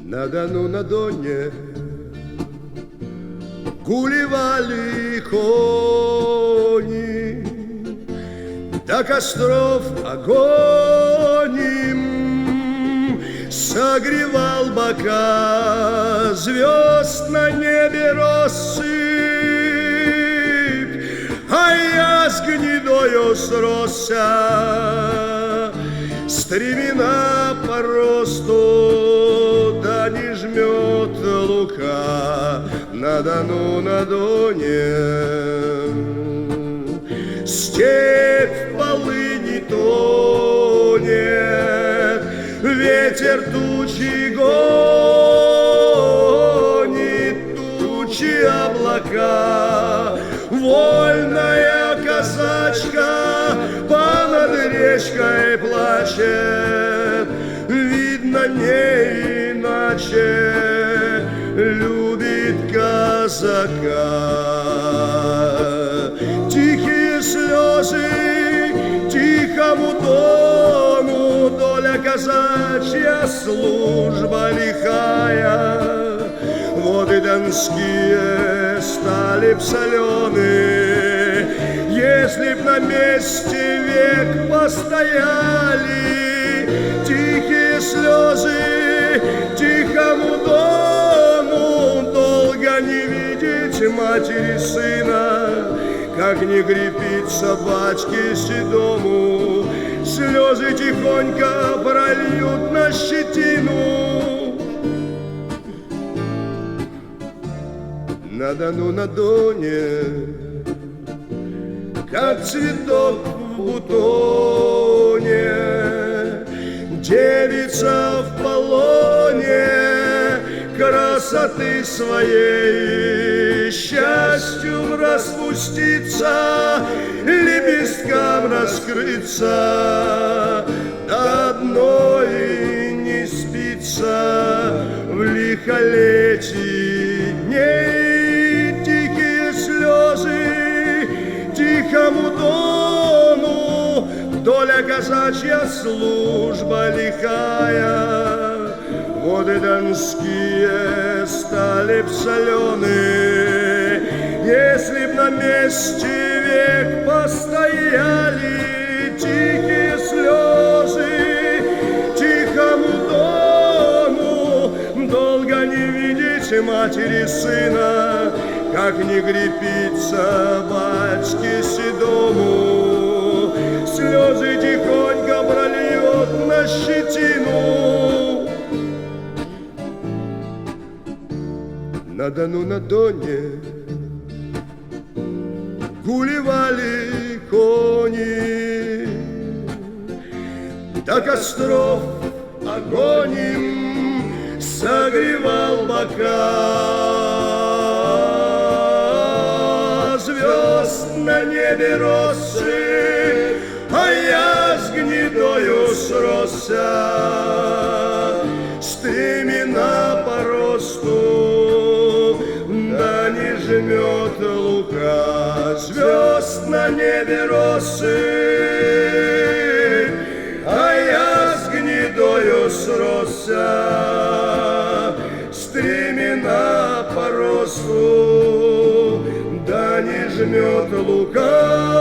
На Дону, на Доне гулевали кони, до костров огонь им согревал бока, звезд на небе россыпь, а я с гнедою сросся. Стремена по росту, да не жмет лука на Дону, на Доне. Степь в полыни тонет, ветер тучи гонит, тучи облака. Вольная казачка понад речкой плачет, видно, не иначе любит казака. Тихие слезы тихому Дону, доля казачья, служба лихая. Воды донские стали б солены, если б на месте век постояли. Тихие слезы тихому Дону, долго не видеть матери сына, как не крепить собачке седому. Слезы тихонько прольют на щетину. На Дону, на Доне, как цветок в бутоне, девица в полоне красоты своей, счастью распуститься, лепесткам раскрыться, до одной не спится в лихолетии дней. Тихому Дону, доля казачья, служба лихая. Воды донские стали б солены, если б на месте век постояли. Тихие слезы тихому Дону, долго не видеть матери сына, как не крепиться батьке седому. Слезы тихонько прольет на щетину. На Дону, на Доне гулевали кони, до костров огонь им согревал бока. Звезд на небе россыпь, а я с гнедою сросся. Стремена по росту, да не жмет лука. Звезд на небе россыпь, а я с гнедою сросся. Стремена по росту, да не жмет лука.